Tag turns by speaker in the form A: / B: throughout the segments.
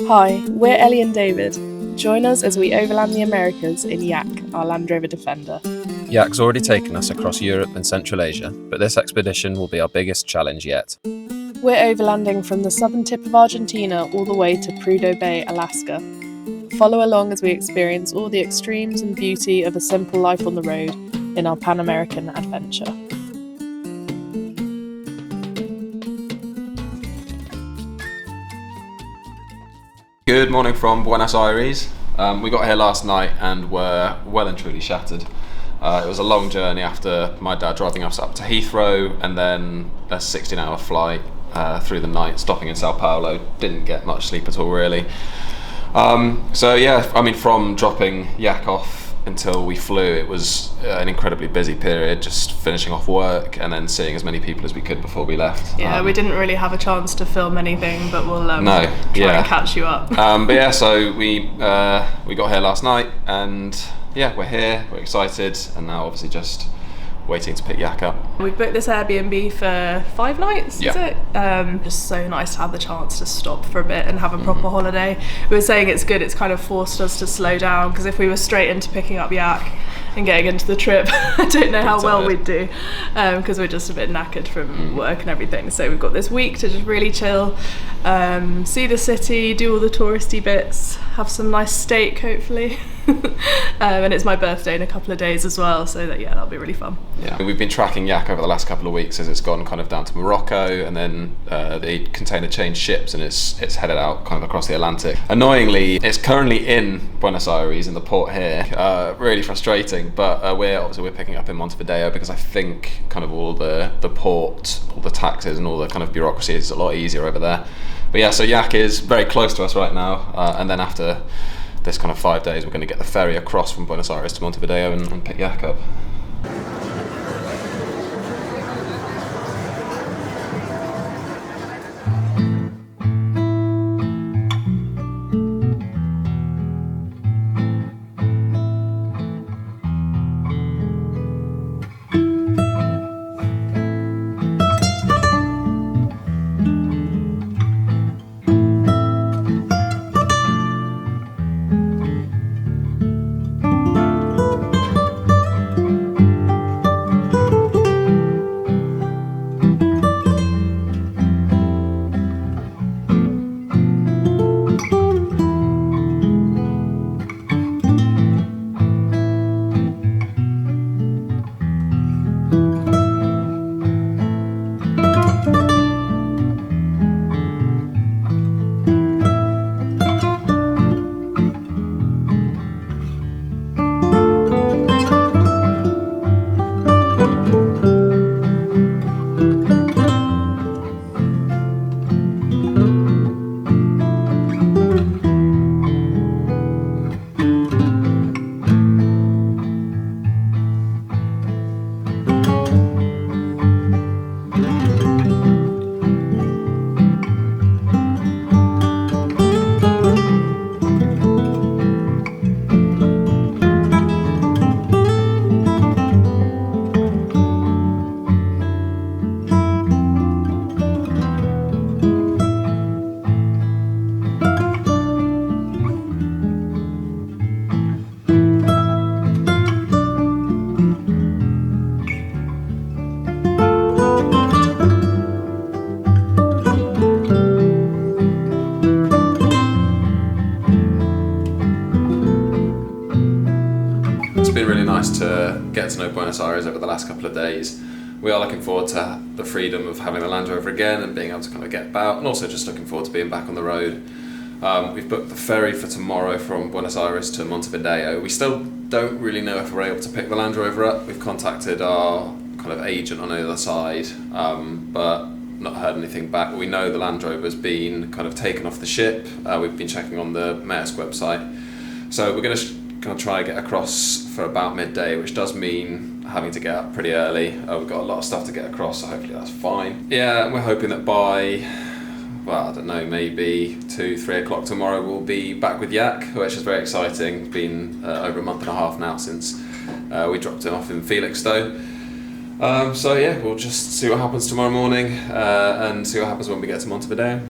A: Hi, we're Ellie and David. Join us as we overland the Americas in Yak, our Land Rover Defender.
B: Yak's already taken us across Europe and Central Asia, but this expedition will be our biggest challenge yet.
A: We're overlanding from the southern tip of Argentina all the way to Prudhoe Bay, Alaska. Follow along as we experience all the extremes and beauty of a simple life on the road in our Pan American adventure.
C: Good morning from Buenos Aires. We got here last night and were well and truly shattered. It was a long journey after my dad driving us up to Heathrow and then a 16-hour flight through the night, stopping in Sao Paulo. Didn't get much sleep at all, really. From dropping Yak off until we flew, it was an incredibly busy period, just finishing off work and then seeing as many people as we could before we left.
D: Yeah, we didn't really have a chance to film anything, but we'll try and catch you up.
C: So we got here last night and we're here, we're excited, and now obviously just waiting to pick Yak up.
D: We've booked this Airbnb for 5 nights, is it? Just so nice to have the chance to stop for a bit and have a proper holiday. We were saying it's good, it's kind of forced us to slow down, because if we were straight into picking up Yak and getting into the trip, I don't know how well we'd do, because we're just a bit knackered from work and everything. So we've got this week to just really chill, see the city, do all the touristy bits, have some nice steak hopefully. And it's my birthday in a couple of days as well, so that'll be really fun.
C: Yeah, we've been tracking Yak over the last couple of weeks as it's gone kind of down to Morocco, and then the container changed ships and it's headed out kind of across the Atlantic. Annoyingly, it's currently in Buenos Aires in the port here. Really frustrating, but we're picking up in Montevideo because I think kind of all the port, all the taxes and all the kind of bureaucracy is a lot easier over there. But so Yak is very close to us right now, and then after this kind of 5 days, we're going to get the ferry across from Buenos Aires to Montevideo and pick Yak up. It's been really nice to get to know Buenos Aires over the last couple of days. We are looking forward to the freedom of having the Land Rover again and being able to kind of get about, and also just looking forward to being back on the road. We've booked the ferry for tomorrow from Buenos Aires to Montevideo. We still don't really know if we're able to pick the Land Rover up. We've contacted our kind of agent on the other side, but not heard anything back. We know the Land Rover's been kind of taken off the ship. We've been checking on the Maersk website. So we're going to try and get across for about midday, which does mean having to get up pretty early. We've got a lot of stuff to get across, so hopefully that's fine. Yeah, and we're hoping that by, I don't know, maybe 2-3 o'clock tomorrow we'll be back with Yak, which is very exciting. It's been over a month and a half now since we dropped him off in Felixstowe. We'll just see what happens tomorrow morning and see what happens when we get to Montevideo.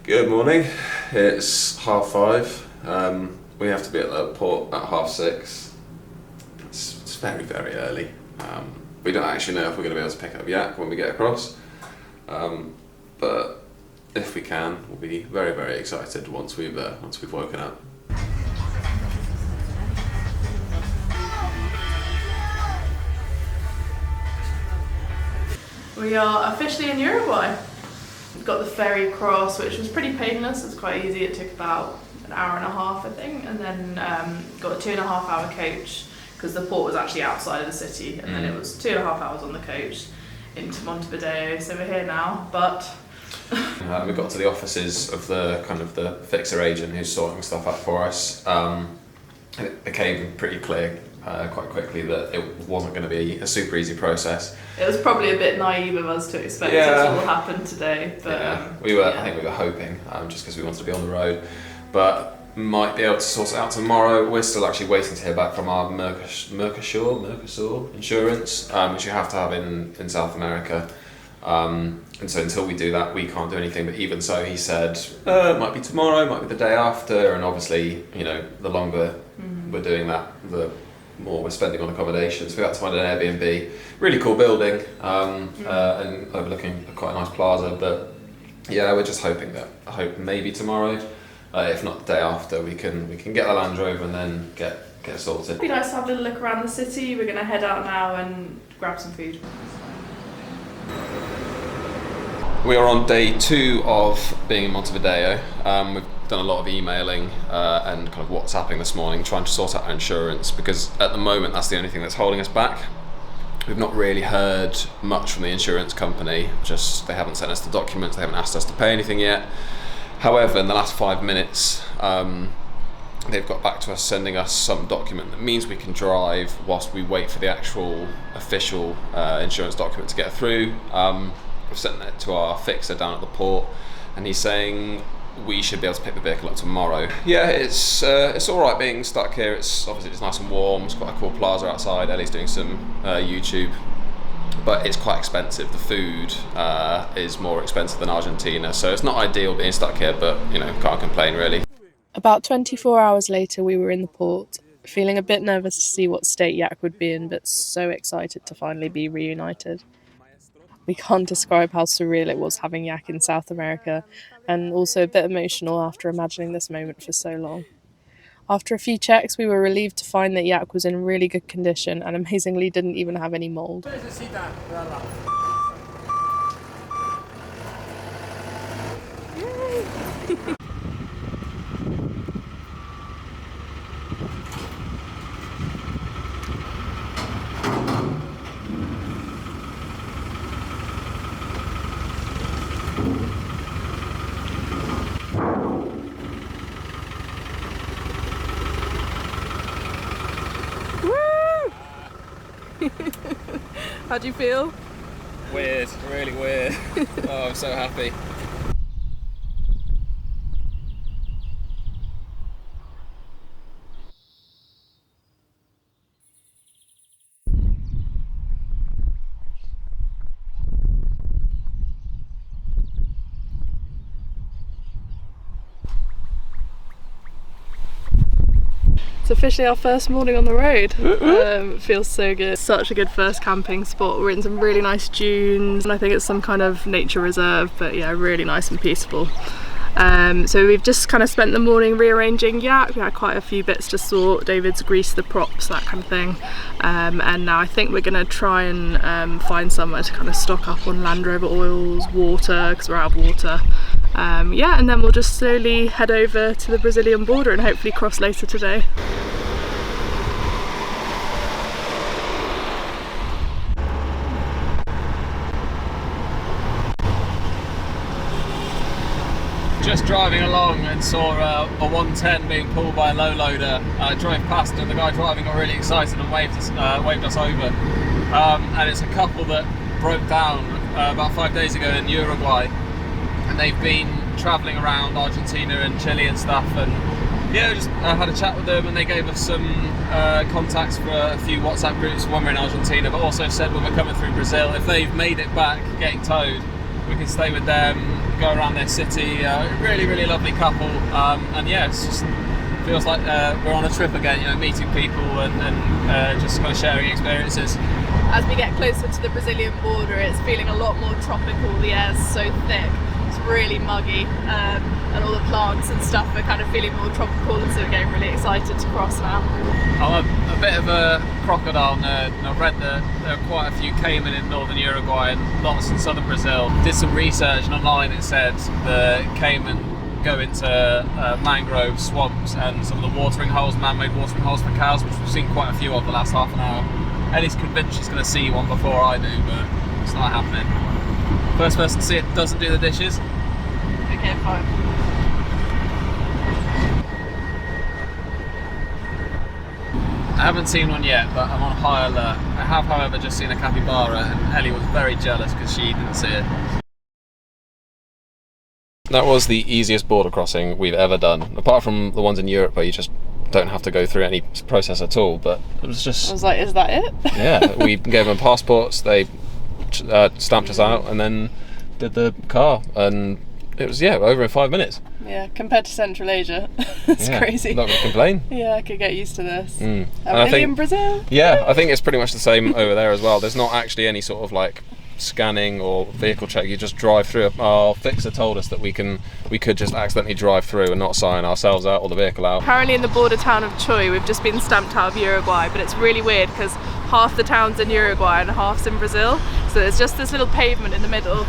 C: Good morning. It's 5:30. We have to be at the port at 6:30. It's very, very early. We don't actually know if we're going to be able to pick up yak when we get across. But if we can, we'll be very, very excited once we've woken up.
D: We are officially in Uruguay. We've got the ferry across, which was pretty painless. It's quite easy. It took about an hour and a half, I think, and then got a 2.5-hour coach because the port was actually outside of the city, and then it was 2.5 hours on the coach into Montevideo. So we're here now, but
C: we got to the offices of the fixer agent who's sorting stuff out for us. It became pretty clear quite quickly that it wasn't going to be a super easy process.
D: It was probably a bit naive of us to expect it to all happen today, but
C: I think we were hoping, just because we wanted to be on the road, but might be able to sort it out tomorrow. We're still actually waiting to hear back from our Mercosur insurance, which you have to have in South America. And so until we do that, we can't do anything. But even so, he said it might be tomorrow, might be the day after, and obviously, the longer we're doing that, the more we're spending on accommodations. We had to find an Airbnb, really cool building, and overlooking quite a nice plaza. But yeah, we're just hoping I hope maybe tomorrow, if not the day after, we can get the Land Rover and then get sorted.
D: It'd be nice to have a little look around the city. We're going to head out now and grab some food.
C: We are on day 2 of being in Montevideo. We've done a lot of emailing and kind of WhatsApping this morning, trying to sort out our insurance, because at the moment that's the only thing that's holding us back. We've not really heard much from the insurance company. Just they haven't sent us the documents, they haven't asked us to pay anything yet. However, in the last 5 minutes, they've got back to us sending us some document that means we can drive whilst we wait for the actual official insurance document to get through. We've sent that to our fixer down at the port, and he's saying we should be able to pick the vehicle up tomorrow. Yeah, it's all right being stuck here. It's obviously it's nice and warm. It's quite a cool plaza outside. Ellie's doing some YouTube, but it's quite expensive. The food is more expensive than Argentina, so it's not ideal being stuck here. But can't complain really.
A: About 24 hours later, we were in the port, feeling a bit nervous to see what state yak would be in, but so excited to finally be reunited. We can't describe how surreal it was having yak in South America, and also a bit emotional after imagining this moment for so long. After a few checks, we were relieved to find that yak was in really good condition and amazingly didn't even have any mould.
D: How do you feel?
B: Weird, really weird. Oh, I'm so happy.
D: It's officially our first morning on the road. It feels so good. Such a good first camping spot. We're in some really nice dunes, and I think it's some kind of nature reserve, but yeah, really nice and peaceful. So we've just kind of spent the morning rearranging yak. We had quite a few bits to sort. David's greased the props, that kind of thing. And now I think we're going to try and find somewhere to kind of stock up on Land Rover oils, water, because we're out of water. And then we'll just slowly head over to the Brazilian border and hopefully cross later today.
B: Just driving along and saw a 110 being pulled by a low loader. I drove past and the guy driving got really excited and waved us over. And it's a couple that broke down about 5 days ago in Uruguay, and they've been travelling around Argentina and Chile and stuff, and yeah, just had a chat with them, and they gave us some contacts for a few WhatsApp groups when we're in Argentina, but also said when we're coming through Brazil, if they've made it back getting towed, we can stay with them, go around their city. Really, really lovely couple, and yeah, it's just feels like we're on a trip again. You know, meeting people and just kind of sharing experiences.
D: As we get closer to the Brazilian border, it's feeling a lot more tropical. The air's so thick, it's really muggy, and all the plants and stuff are kind of feeling more tropical, and so we're getting really excited to cross now.
B: I'm a bit of a crocodile nerd, and I've read that there are quite a few caiman in northern Uruguay and lots in southern Brazil. Did some research, and online it said the caiman go into mangrove swamps and some of the watering holes, man-made watering holes for cows, which we've seen quite a few of the last half an hour. Ellie's convinced she's going to see one before I do, but it's not happening. First person to see it doesn't do the dishes.
D: Okay, fine.
B: I haven't seen one yet, but I'm on high alert. I have, however, just seen a capybara, and Ellie was very jealous because she didn't see it.
C: That was the easiest border crossing we've ever done, apart from the ones in Europe where you just don't have to go through any process at all. But it was just...
A: I was like, is that it?
C: Yeah, we gave them passports, they stamped us out, and then did the car, and it was, yeah, over in 5 minutes.
A: Yeah, compared to Central Asia, it's crazy.
C: Not going to complain.
A: Yeah, I could get used to this.
C: And
A: I think in Brazil.
C: Yeah, I think it's pretty much the same over there as well. There's not actually any sort of like scanning or vehicle check. You just drive through. Our fixer told us that we could just accidentally drive through and not sign ourselves out or the vehicle out.
D: Apparently in the border town of Chuy, we've just been stamped out of Uruguay, but it's really weird because half the town's in Uruguay and half's in Brazil. So there's just this little pavement in the middle,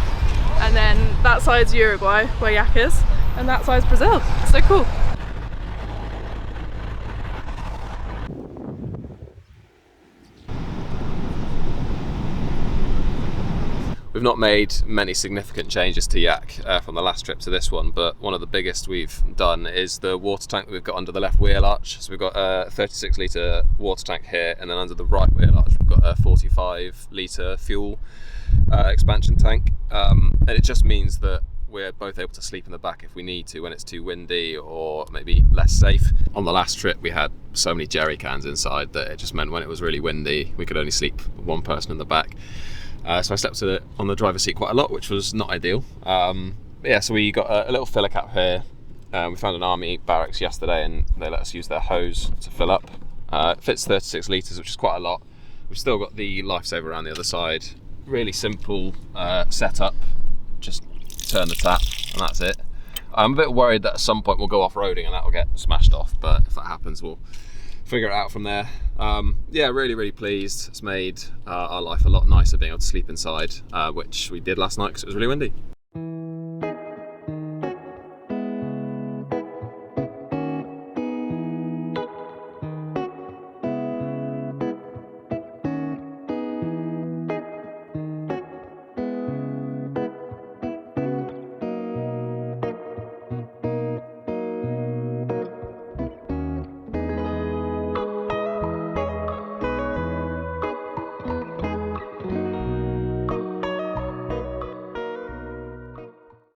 D: and then that side's Uruguay, where Yak is, and that side's Brazil. So cool.
C: We've not made many significant changes to Yak from the last trip to this one, but one of the biggest we've done is the water tank that we've got under the left wheel arch. So we've got a 36 litre water tank here, and then under the right wheel arch we've got a 45 litre fuel expansion tank, and it just means that we're both able to sleep in the back if we need to when it's too windy or maybe less safe. On the last trip we had so many jerry cans inside that it just meant when it was really windy we could only sleep one person in the back. So I slept on the driver's seat quite a lot, which was not ideal. Yeah, so we got a little filler cap here. We found an army barracks yesterday and they let us use their hose to fill up. It fits 36 litres, which is quite a lot. We've still got the lifesaver around the other side. Really simple setup. Just turn the tap and that's it. I'm a bit worried that at some point we'll go off-roading and that will get smashed off, but if that happens we'll figure it out from there. Yeah, really pleased. It's made our life a lot nicer being able to sleep inside, which we did last night because it was really windy.